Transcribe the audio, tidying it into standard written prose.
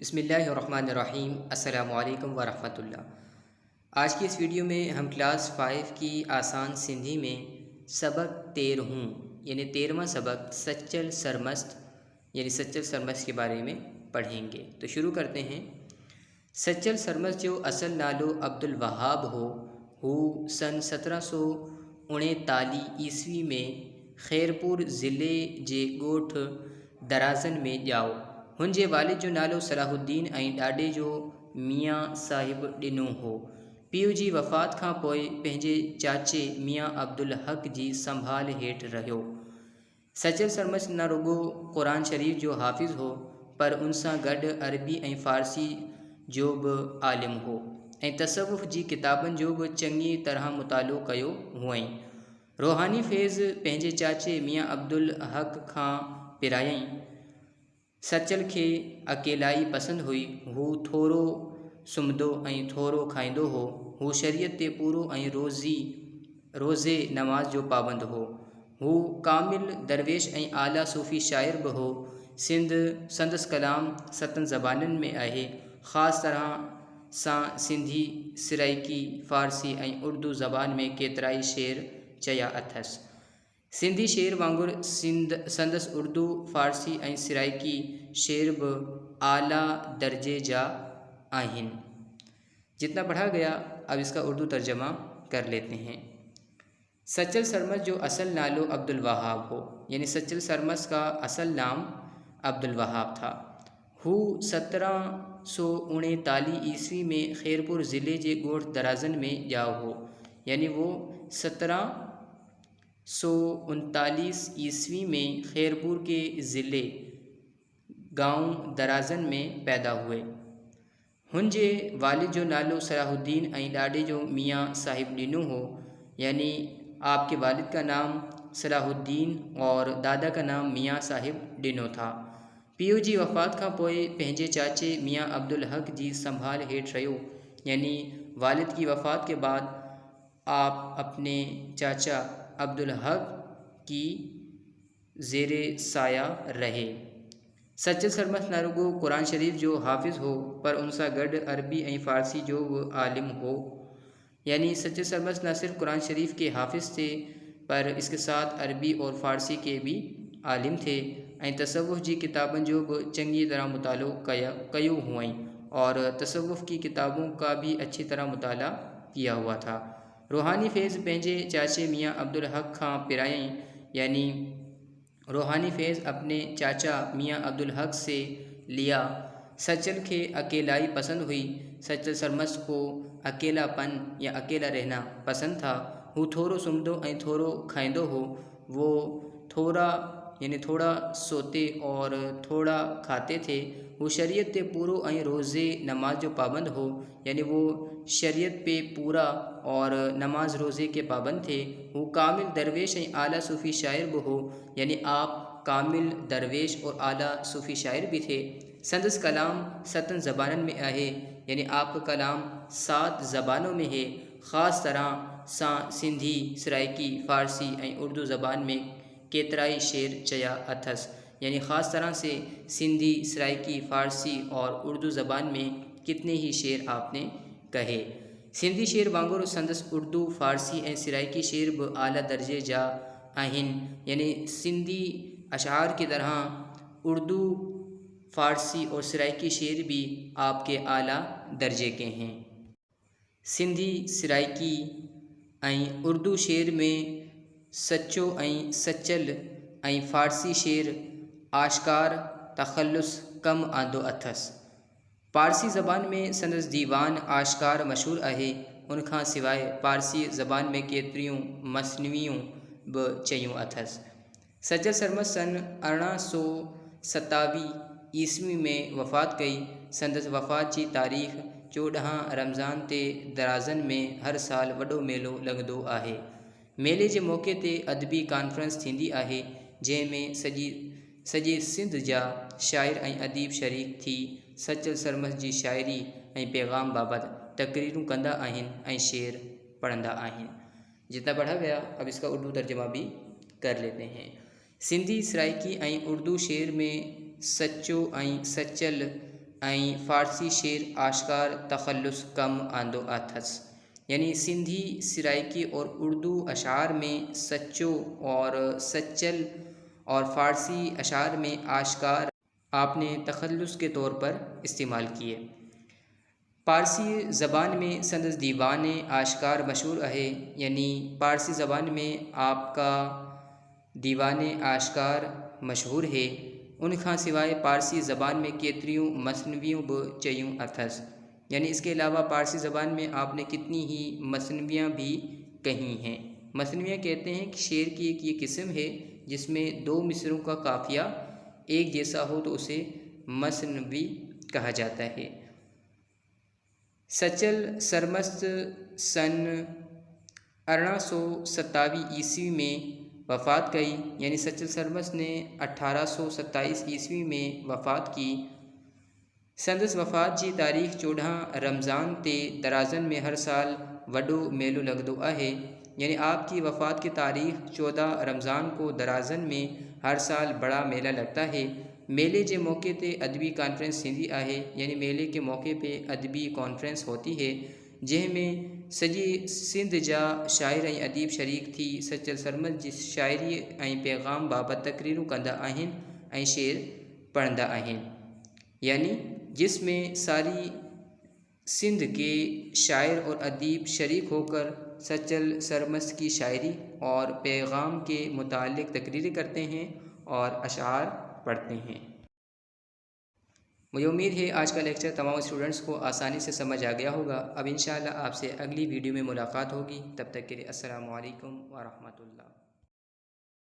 بسم اللہ الرحمن الرحیم۔ السلام علیکم ورحمۃ اللہ۔ آج کی اس ویڈیو میں ہم کلاس 5 کی آسان سندھی میں سبق 13 یعنی 13واں سبق سچل سرمست سچل سرمست کے بارے میں پڑھیں گے۔ تو شروع کرتے ہیں۔ سچل سرمست جو اصل نالو عبدالوہاب ہو سن 1739 عیسوی میں خیرپور ضلع جے ڳوٺ درازن میں ڄاؤ۔ ہن جے والد جو نالو صلاح الدین ॾاॾे جو میاں صاحب ॾिनो हो۔ پीउ जी वफ़ात खां पोइ पंहिंजे चाचे मियां अब्दुल हक जी संभाल हेठि रहियो। सचल सरमस्त न रुॻो क़ुरान शरीफ़ जो हाफ़िज़ हो पर उन सां गॾु अरबी ऐं फ़ारसी जो बि आलिम हो ऐं तसव्वुफ़ जी किताबनि जो बि चङी तरह मुतालो कयो हुअईं। रूहानी फैज़ पंहिंजे चाचे मियां अब्दुल हक खां पिरायईं। सचल खे अकेलाई पसंदि हुई। हू थोरो सुम्हंदो ऐं थोरो खाईंदो हो। हू शरीयत ते पूरो ऐं रोज़े नमाज़ जो पाबंद हो। हू कामिल दरवेश ऐं आला सूफ़ी शाइर बि हो। संदसि कलाम 7 ज़बानुनि में आहे। ख़ासि तरह सां सिंधी, सिराइकी, फ़ारसी ऐं उर्दू ज़बान में केतिराई शेर चया अथसि। सिंधी शेर वांगुरु संदसि उर्दू, फ़ारसी ऐं सिराइकी शेर बि आला दर्जे जा आहिनि। जितना पढ़ा गया अब इसका उर्दू तर्जमा कर लेते हैं। सचल सरमस्त जो असल नालो अब्दुलवहाब हो यानी सचल सरमस्त का असल नाम अब्दुलवहाब था। हू 1739 ईस्वी में खैरपुर ज़िले जे ॻोठ दराज़न में ॼाओ हो यानी वो 1739 ईस्वी में खैरपुर के ज़िले गांव दराज़न में पैदा हुए। हुन जे वालिद जो नालो सलाहुद्दीन ऐं ॾाॾे जो मियां साहिब ॾिनो हो यानी आपके वालिद का नाम सलाहुद्दीन और दादा का नाम मियां साहिब ॾिनो था। पीउ जी वफ़ात खां पोइ पंहिंजे चाचे मियां अब्दुल हक जी संभाल हेठि रहियो यानी वालिद की वफ़ात के बाद आप अपने चाचा अब्दुल हक की ज़ेरे साया रहे। सचल सरमस्त न रुॻो क़ुरान शरीफ़ जो हाफ़िज़ हो पर उन सां गॾु अरबी ऐं फ़ारसी जो बि आलिम हो यानी सचल सरमस्त न सिर्फ कुरान शरीफ़ के हाफ़िज़ थे पर इसके साथ अरबी और फ़ारसी के भी आलिम थे ऐं तसव्वुफ़ जी किताबनि जो बि चङी तरह मुतालो कयो हुअईं और तसव्वुफ़ की किताबों का भी अच्छी तरह मुताला किया हुआ था। रूहानी फैज़ पंहिंजे चाचे मियां अब्दुल हक खां पिरायईं यानी रूहानी फैज़ अपने चाचा मियां अब्दुल हक से लिया। सचल के अकेलाई पसंद हुई। सचल सरमस्त को अकेलापन या अकेला रहना पसंद था। हू थोरो सुम्हंदो ऐं थोरो खाईंदो हो। वो थोड़ा सोते और थोड़ा खाते थे। वो शरीयत पे पूरो ऐं रोज़े नमाज जो पाबंद हो यानी वो शरीयत पे पूरा और नमाज रोज़े के पाबंद थे। वो कामिल दरवेश ऐं आला सूफ़ी शाइर भी हो यानी आप कामिल दरवेश और आला सूफ़ी शाइर भी थे। संदस कलाम 7 ज़बानुनि में आहे यानी आपका कलाम 7 ज़बानों में है। ख़ासि तरह सां सिंधी, सिराइकी, फ़ारसी ऐं उर्दू ज़बान में केतिराई शेर चया अथसि यानी ख़ास तरह से सिंधी, सिराइकी, फ़ारसी और उर्दू ज़बान में कितने ही शेर आपने कहे। सिंधी शेर वांगुरु संदसि उर्दू, फ़ारसी ऐं सिराइकी शेर बि आला दर्जे जा आहिनि यानी सिंधी अशआर की तरह उर्दू, फ़ारसी और सिराइकी शेर भी आपके आला दर्जे के हैं। सिंधी, सिराइकी ऐं उर्दू शेर में सचो ऐं सचल ऐं फ़ारसी शेर आश्कार तख़ल्लुस कम आंदो अथसि। पारसी ज़बान में संदसि दीवान आश्कार मशहूर आहे। उनखां सवाइ पारसी ज़बान में केतिरियूं मसनवियूं बि चयूं अथसि। सचल सरमस्त सन 1827 ईस्वी में वफ़ात कई। संदसि वफ़ात जी तारीख़ 14 रमज़ान ते दराज़न में हर साल वॾो मेलो लॻंदो आहे। मेले जे मौक़े ते अदबी कॉन्फ्रेंस थींदी आहे जंहिं में सॼे सिंध जा शाइर ऐं अदीब शरीक थी सचल सरमस्त जी शाइरी ऐं पैगाम बाबति तक़रीरूं कंदा आहिनि ऐं शेर पढ़ंदा आहिनि। जितना पढ़ा गया अब इसका उर्दू तर्जमा भी कर लेते हैं। सिंधी, सराइकी ऐं उर्दू शेर में सचो ऐं सचल ऐं फ़ारसी शेर आश्कार तखल्लुस कम आंदो आथस। यानी सिंधी सराइकी और उर्दू अशार में सच्चो और सच्चल और फ़ारसी अशार में आश्कार आपने तखल्लुस के तौर पर इस्तेमाल किए। पारसी ज़बान में संदस दीवान आश्कार मशहूर है। यानी पारसी ज़बान में आपका दीवान आश्कार मशहूर है। उन खां सिवाय पारसी ज़बान में केतरियों मसनवियों ब चयूं अथस। यानी इसके अलावा पारसी ज़बान में आपने कितनी ही मसनवियाँ भी कही हैं। मसनवियाँ कहते हैं कि शेर की एक ये किस्म है जिसमें दो मिसरों का काफ़िया एक जैसा हो तो उसे मसनवी कहा जाता है। सचल सरमस्त सन 1827 ईस्वी में वफ़ात कई। यानी सचल सरमस्त ने 1827 ईस्वी में वफ़ात की। संदस वफ़ात जी तारीख़ 14 रमज़ान ते दराज़न में हर साल वॾो मेलो लगदो आहे। यानी आपकी वफ़ात की तारीख़ 14 रमज़ान को दराज़न में हर साल बड़ा मेला लगता है। मेले के मौके ते अदबी कॉन्फ्रेंस थींदी आहे। यानी मेले के मौके पे अदबी कॉन्फ्रेंस होती है जंहिंमें सॼी सिंध जा शाइर ऐं अदीब शरीक थी सचल सरमस्त जी शाइरी ऐं पैगाम बाबति तकरीरूं कंदा आहिनि ऐं शेर पढ़ंदा आहिनि। यानी जिसमें सारी सिंध के शायर और अदीब शरीक होकर सचल सरमस्त की शायरी और पैगाम के मुतालिक तकरीरें करते हैं और अशार पढ़ते हैं। मुझे उम्मीद है आज का लेक्चर तमाम स्टूडेंट्स को आसानी से समझ आ गया होगा। अब इंशाअल्लाह आपसे अगली वीडियो में मुलाकात होगी। तब तक के लिए अस्सलामु अलैकुम व रहमतुल्लाह।